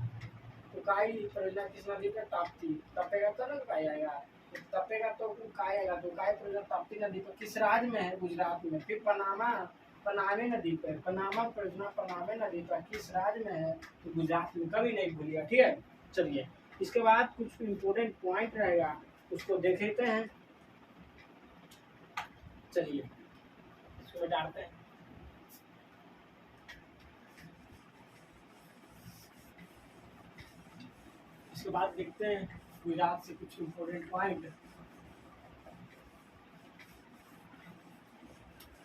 उकाई परियोजना किस नदी पे? ताप्ती। तपेगा तो ना उकाई आएगा, तपेगा तो उकाई आएगा। तो उकाई परियोजना ताप्ती नदी पे किस राज्य में है? गुजरात में। फिर पनामा, पनामे नदी पे, पनामा परियोजना पनामे नदी पर किस राज्य में है? तो गुजरात में। कभी नहीं भूलिएगा, ठीक है। चलिए इसके बाद कुछ इम्पोर्टेंट पॉइंट रहेगा, उसको देख लेते हैं। चलिए इसको डालते हैं। इसके बाद देखते हैं गुजरात से कुछ इम्पोर्टेंट पॉइंट।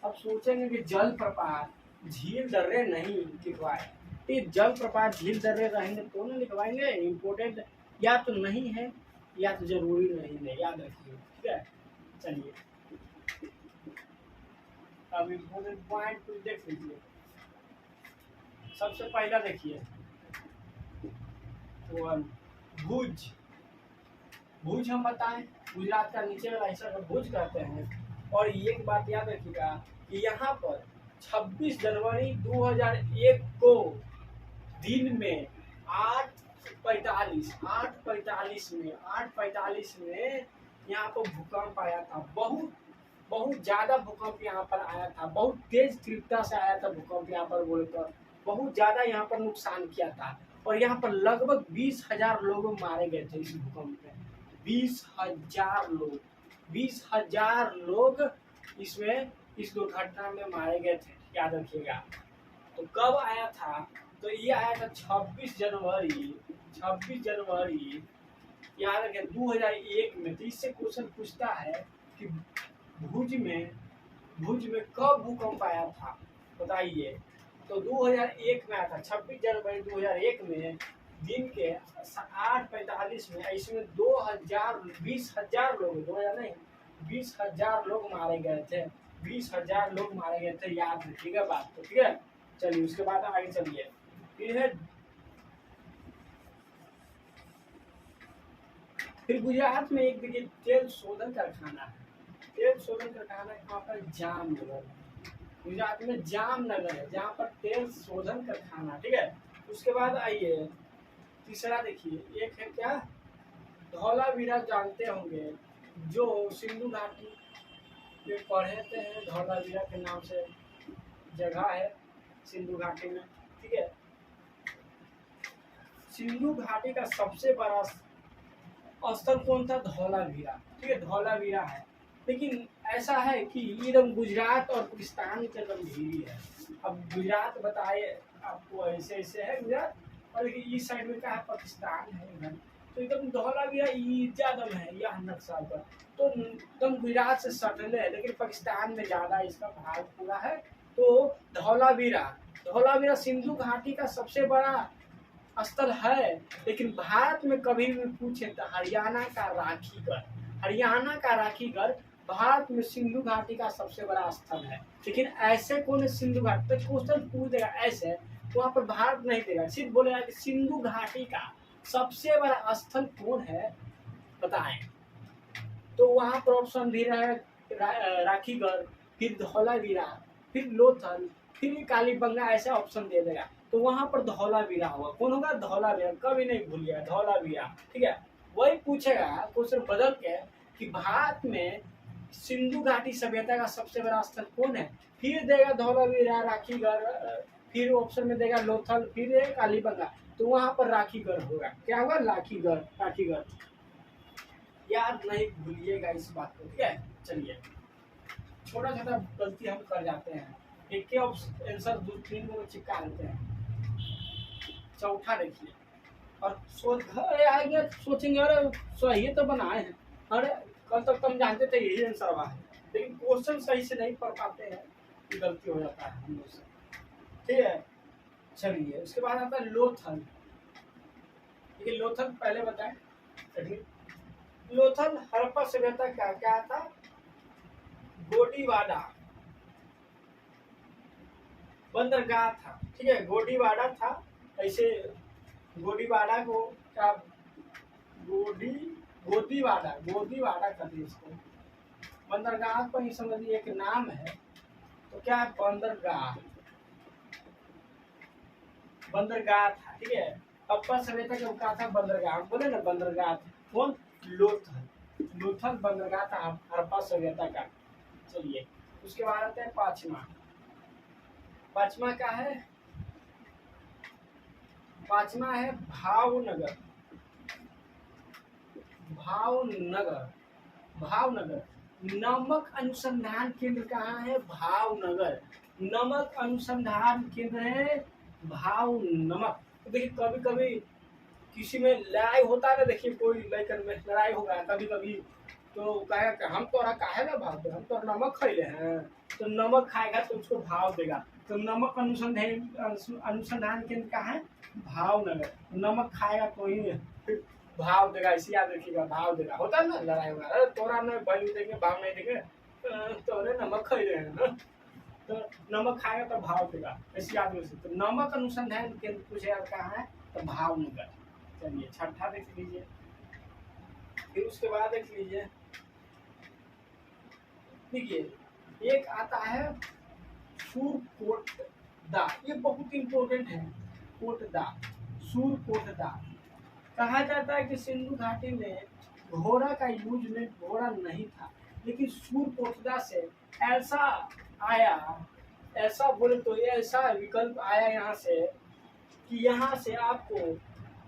अब सोचेंगे कि जल प्रपात झील दर्रे नहीं लिखवाए, ये जल प्रपात झील दर्रे रहेंगे तो ना लिखवाएंगे। इम्पोर्टेंट या तो नहीं है या तो जरूरी नहीं है, याद रखिए, ठीक है। चलिए अब इम्पोर्टेंट पॉइंट कुछ देख लीजिए। सबसे पहला देखिए तो भुज, भुज हम बताएं गुजरात का नीचे वाला हिस्सा को भुज कहते हैं। और ये एक बात याद रखिएगा कि यहाँ पर 26 जनवरी 2001 को दिन में 8:45 में यहाँ पर भूकंप आया था। बहुत बहुत ज्यादा भूकंप यहाँ पर आया था, बहुत तेज तीव्रता से आया था भूकंप यहाँ पर, बोलकर बहुत ज्यादा यहाँ पर नुकसान किया था। और यहाँ पर लगभग 20,000 लोग मारे गए थे इस भूकंप में। 20,000 लोग, 20,000 लोग इसमें इस दुर्घटना में मारे गए थे, याद रखिएगा। तो कब आया था? तो ये आया था 26 जनवरी याद रखिए 2001 में। तो इससे क्वेश्चन पूछता है कि भुज में कब भूकंप आया था? बताइए। तो 2001 में आया था, 26 जनवरी 2001 में दिन के 8:45 में। इसमें 20,000 लोग, 2000 नहीं, 20,000 लोग मारे गए थे। 20,000 लोग मारे गए थे, याद रखिएगा बात को, ठीक है। चलिए उसके बाद आगे चलिए। फिर गुजरात में एक देखिए तेल शोधन कारखाना है। तेल शोधन कारखाना कहाँ पर? जामनगर। गुजरात में जामनगर है जहाँ पर तेल शोधन कारखाना, ठीक है। उसके बाद आइए तीसरा देखिए, एक है क्या, धौलावीरा जानते होंगे, जो सिंधु घाटी में पढ़े थे, धौलावीरा के नाम से जगह है सिंधु घाटी में, ठीक है। सिंधु घाटी का सबसे बड़ा स्थल कौन था? धौलावीरा, ठीक है, धौलावीरा है। लेकिन ऐसा है कि एकदम गुजरात और पाकिस्तान के एकदम भीड़ी है। अब गुजरात बताए आपको, ऐसे ऐसे है गुजरात, और इस साइड में क्या है? पाकिस्तान है इधर। तो एकदम धौलावीरा ज्यादा है यह नक्शा पर, तो एकदम गुजरात से सटले है, लेकिन पाकिस्तान में ज्यादा इसका भाग पूरा है। तो धौलावीरा, धौलावीरा सिंधु घाटी का सबसे बड़ा स्थल है। लेकिन भारत में कभी भी पूछे तो हरियाणा का राखीगढ़, हरियाणा का राखीगढ़ भारत में सिंधु घाटी का सबसे बड़ा स्थल है। लेकिन ऐसे कौन है सिंधु घाटी? तो क्वेश्चन पूछ देगा ऐसे, वहां पर भारत नहीं देगा, सिर्फ बोलेगा कि सिंधु घाटी का सबसे बड़ा स्थल कौन है बताएं। तो वहां पर ऑप्शन भी रहे राखीगढ़, फिर धौलावीरा, फिर लोथल, फिर कालीबंगा, ऐसा ऑप्शन दे देगा। तो वहां पर धौलावीरा होगा। कौन होगा? धौलावीरा, कभी नहीं भूलिएगा धौलावीरा, ठीक है। वही पूछेगा क्वेश्चन बदल के कि भारत में सिंधु घाटी सभ्यता का सबसे बड़ा स्थल कौन है, फिर देगा धौलावीरा, राखीगढ़, फिर ऑप्शन में देगा लोथल, फिर कालीबंगा। तो वहां पर राखीगढ़ होगा। क्या होगा? राखीगढ़, राखीगढ़। याद नहीं भूलिएगा इस बात को, ठीक है। चलिए, छोटा छोटा गलती हम कर जाते हैं, एक के आंसर 2-3 में चिपका लेते हैं। चौथा देखिए, और घर आएंगे सोचेंगे अरे सही तो बनाए हैं, अरे कल तक हम जानते थे यही आंसर हुआ है, लेकिन क्वेश्चन सही से नहीं पढ़ पाते हैं, ये गलती हो जाता है हम लोग से, ठीक है। चलिए उसके बाद आता है लोथल। ये लोथल पहले बताएं। चलिए, लोथल हड़प्पा सभ्यता का क्या था? गोडीवाडा बंदरगाह था, ठीक है, गोडीवाडा था। ऐसे गोडीवाडा को क्या, गोदीवाडा, गोदीवाडा कहते इसको। बंदरगाह को ही समझिए एक नाम है, तो क्या है? बंदरगाह, बंदरगाह था, ठीक है। हड़प्पा सभ्यता का क्या था? बंदरगाह, बोले ना बंदरगाह। कौन? लोथल, लोथल बंदरगाह था हड़प्पा सभ्यता का। चलिए उसके बाद आता है पांचवा। पांचवा क्या है? पांचवा है भावनगर, भावनगर, भावनगर। नमक अनुसंधान केंद्र कहाँ है? भावनगर। नमक अनुसंधान केंद्र है भावनगर। तो देखिए कभी कभी किसी में लड़ाई होता है ना, देखिए कोई लेकर में लड़ाई होगा कभी कभी, तो कहेगा कि हम तोरा काहे ना भाव दे, हम तो नमक खैले हैं, तो नमक खाएगा तो उसको भाव देगा। तो नमक अनुसंधान केंद्र कहाँ है? भावनगर। नमक खाएगा तो ही भाव देगा, इसी याद रखिएगा, भाव देगा। होता है ना लड़ाई होगा, अरे तोरा में वैल्यू देंगे भाव नहीं देंगे, तोरे नमक खैले हैं ना, तो नमक खाएगा तो भाव देगा, ऐसी याद रखिए। तो नमक अनुसंधान केंद्र पूछेगा कहाँ है? तो भावनगर। चलिए छठा देख लीजिए, फिर उसके बाद देख लीजिए, देखिए एक आता है सुरकोटदा, ये बहुत इंपॉर्टेंट है। कोटदा, सुरकोटदा। कहा जाता है कि सिंधु घाटी में घोड़ा का यूज में घोड़ा नहीं था, लेकिन सुरकोटदा से ऐसा आया, ऐसा बोले तो ऐसा विकल्प आया यहाँ से कि यहाँ से आपको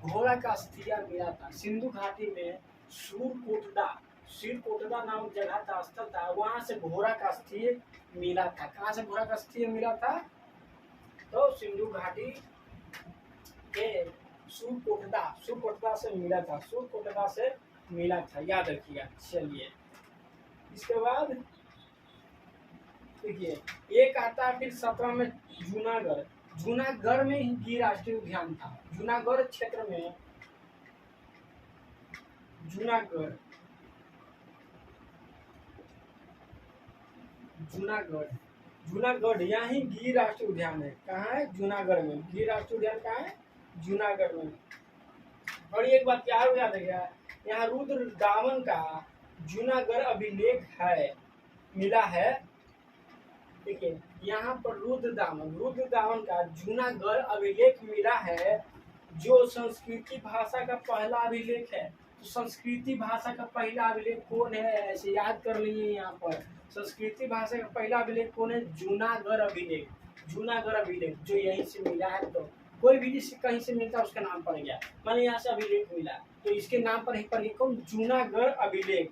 घोड़ा का अस्थिया मिला था। सिंधु घाटी में सुरकोटदा, सुरकोटदा नाम जगह था, स्थल था, वहां से घोड़ा का अस्थिया मिला था। कहाँ से घोड़ा का अस्थिया मिला था? तो सिंधु घाटी के सुरकोटदा, सुरकोटदा से मिला था, सुरकोटदा से मिला था, याद रखिएगा। चलिए इसके बाद देखिए एक आता है फिर 17 में जूनागढ़। जूनागढ़ में ही गिर राष्ट्रीय उद्यान था। जूनागढ़ क्षेत्र में जूनागढ़ जूनागढ़ जूनागढ़ यहाँ ही गिर राष्ट्रीय उद्यान है। कहाँ है? जूनागढ़ में। गिर राष्ट्रीय उद्यान कहाँ है? जूनागढ़ में। और एक बात क्या हो याद है, यहाँ रुद्र दामन का जूनागढ़ अभिलेख है, मिला है। देखिए यहाँ पर रुद्र दामन का जूनागढ़ अभिलेख मिला है, जो संस्कृति भाषा का पहला अभिलेख है। तो संस्कृति भाषा का पहला अभिलेख कौन है? ऐसे याद कर लीजिए यहाँ पर संस्कृति भाषा का पहला अभिलेख कौन है? जूनागढ़ अभिलेख। जूनागढ़ अभिलेख जो यहीं से मिला है। तो कोई भी जिससे कहीं से मिलता है उसका नाम पड़ गया। माने यहाँ से अभिलेख मिला तो इसके नाम पर ही पड़ गया कौन? जूनागढ़ अभिलेख।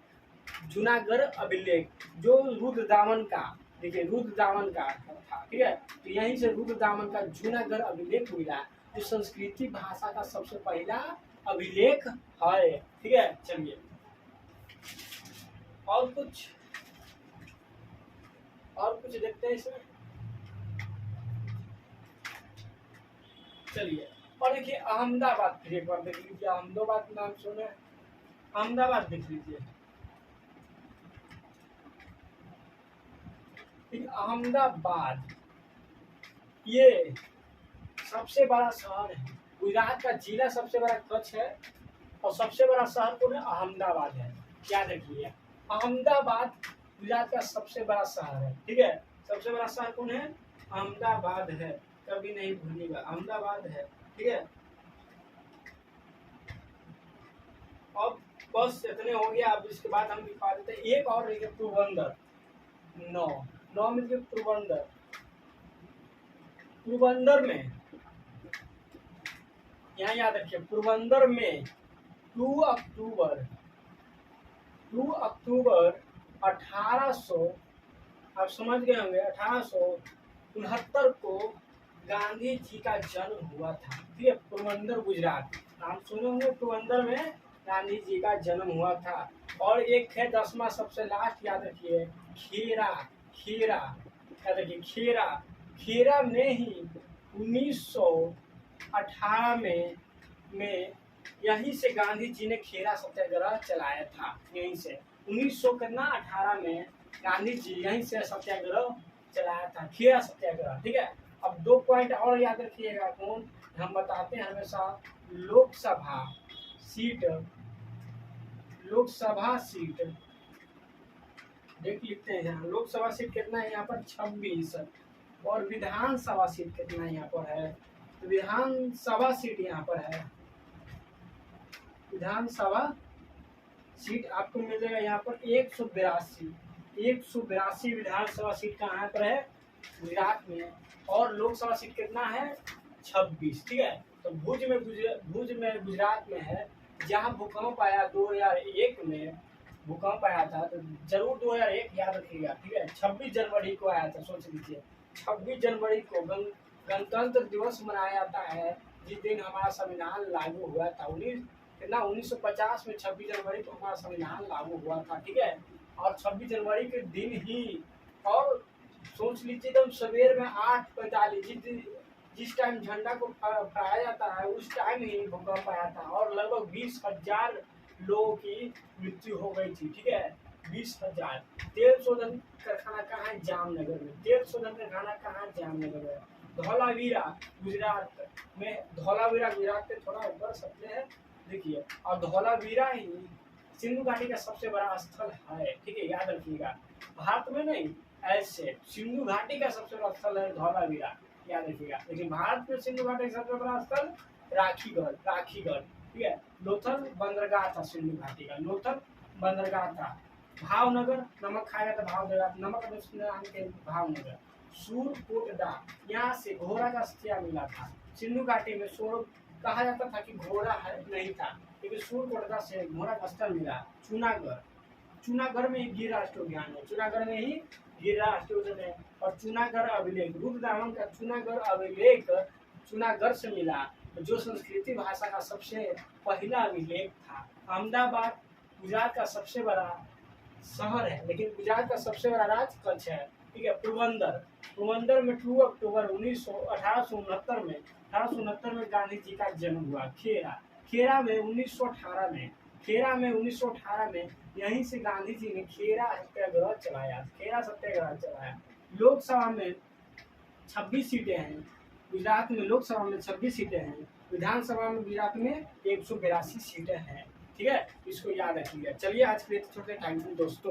जूनागढ़ अभिलेख जो रुद्र दामन का, देखिए रुद्र दामन का था, ठीक है। तो यहीं से रुद्र दामन का जूनागढ़ अभिलेख मिला, जो संस्कृति भाषा का सबसे पहला अभिलेख है, ठीक है। चलिए और कुछ देखते हैं इसमें। चलिए और देखिए अहमदाबाद, फिर एक बार देख लीजिए। अहमदाबाद नाम सुने? अहमदाबाद देख लीजिए। अहमदाबाद ये सबसे बड़ा शहर है। गुजरात का जिला सबसे बड़ा कच्छ है और सबसे बड़ा शहर कौन है? अहमदाबाद है। याद रखिए अहमदाबाद गुजरात का सबसे बड़ा शहर है, ठीक है। सबसे बड़ा शहर कौन है? अहमदाबाद है, कभी नहीं भूलिएगा, अहमदाबाद है, ठीक है। अब बस इतने हो गया। अब इसके बाद हम दिखा देते हैं एक और रहेगा पोरबंदर। 9 में पोरबंदर में यहाँ याद रखिए पोरबंदर में 2 अक्टूबर 1800, आप समझ गए होंगे, 1869 को गांधी जी का जन्म हुआ था, ठीक है। पोरबंदर गुजरात, नाम सुने होंगे। पोरबंदर में गांधी जी का जन्म हुआ था। और एक है 10वां सबसे लास्ट, याद रखिए खेरा याद रखिए खेरा में ही 1918 में यहीं से गांधी जी ने खेरा सत्याग्रह चलाया था। यहीं से 1918 में गांधी जी यहीं से सत्याग्रह चलाया था, खेरा सत्याग्रह, ठीक है। अब 2 पॉइंट और याद रखिएगा। कौन? हम बताते हैं हमेशा लोकसभा सीट देख लिखते हैं। यहाँ लोकसभा सीट कितना है? यहाँ पर 26। और विधानसभा सीट कितना यहाँ पर है? विधानसभा सीट यहाँ पर है, विधानसभा सीट आपको मिल जाएगा यहाँ पर 182 विधानसभा सीट कहाँ पर है? गुजरात में। और लोकसभा सीट कितना है? 26, ठीक है। तो भुज में गुजरात में है, जहाँ भूकंप आया 2001 में भूकंप आया था। तो जरूर 2001 याद रखिएगा, ठीक है। 26 जनवरी को आया था, सोच लीजिए 26 जनवरी को गणतंत्र दिवस मनाया जाता है, जिस दिन हमारा संविधान लागू हुआ था। 1950 में 26 जनवरी को हमारा संविधान लागू हुआ था, ठीक है। और 26 जनवरी के दिन ही, और सोच लीजिए एकदम सवेर में 8:45 जिस टाइम झंडा को फहराया जाता है उस टाइम ही भूकंप आया था। और लगभग 20,000 लोगों की मृत्यु हो गई थी, ठीक है। 20,000। तेल शोधन कारखाना कहाँ है? जामनगर में। तेल शोधन कारखाना कहाँ है? जामनगर में। धौलावीरा गुजरात में, धौलावीरा गुजरात के थोड़ा ऊपर सकते हैं, देखिए। और धौलावीरा ही सिंधु घाटी का सबसे बड़ा स्थल है, ठीक है, याद रखिएगा। भारत में नहीं, ऐसे सिंधु घाटी का सबसे बड़ा स्थल है धौलावीरा, याद रखिएगा। लेकिन भारत में सिंधु घाटी का सबसे बड़ा स्थल राखीगढ़, ठीक है। लोथल बंदरगाह था सिंधु घाटी का, लोथल बंदरगाह था। भावनगर, नमक खाया था भावनगर, नमक अनुसंधान के भावनगर। सूरकोटडा, यहाँ से घोड़ा का अस्थिया मिला था। सिंधु घाटी में कहा जाता था कि घोड़ा है, नहीं था, लेकिन सूरकोटडा से घोड़ा का स्थल मिला। चूनागढ़ में गिर राष्ट्रीय उद्यान है, चूनागढ़ में ही गिर राष्ट्रीय उद्यान है। और चूनागढ़ अभिलेख, रुद्र दामन का चूनागढ़ अभिलेख चूनागढ़ से मिला, जो संस्कृति भाषा का सबसे पहला अभिलेख था। अहमदाबाद गुजरात का सबसे बड़ा शहर है, लेकिन गुजरात का सबसे बड़ा राज्य कच्छ है। ठीक है। पोरबंदर, पोरबंदर में 2 अक्टूबर 1869 में गांधी जी का जन्म हुआ। खेरा, खेरा में 1918 में, खेरा में 1918 में यहीं से गांधी जी ने खेरा सत्याग्रह चलाया, खेरा सत्याग्रह चलाया। लोकसभा में 26 सीटें हैं, गुजरात में लोकसभा में 26 सीटें हैं, विधानसभा में गुजरात में 182 सीटें हैं। ठीक है, इसको याद रखिएगा। चलिए आज के लिए छोटे थैंक यू दोस्तों।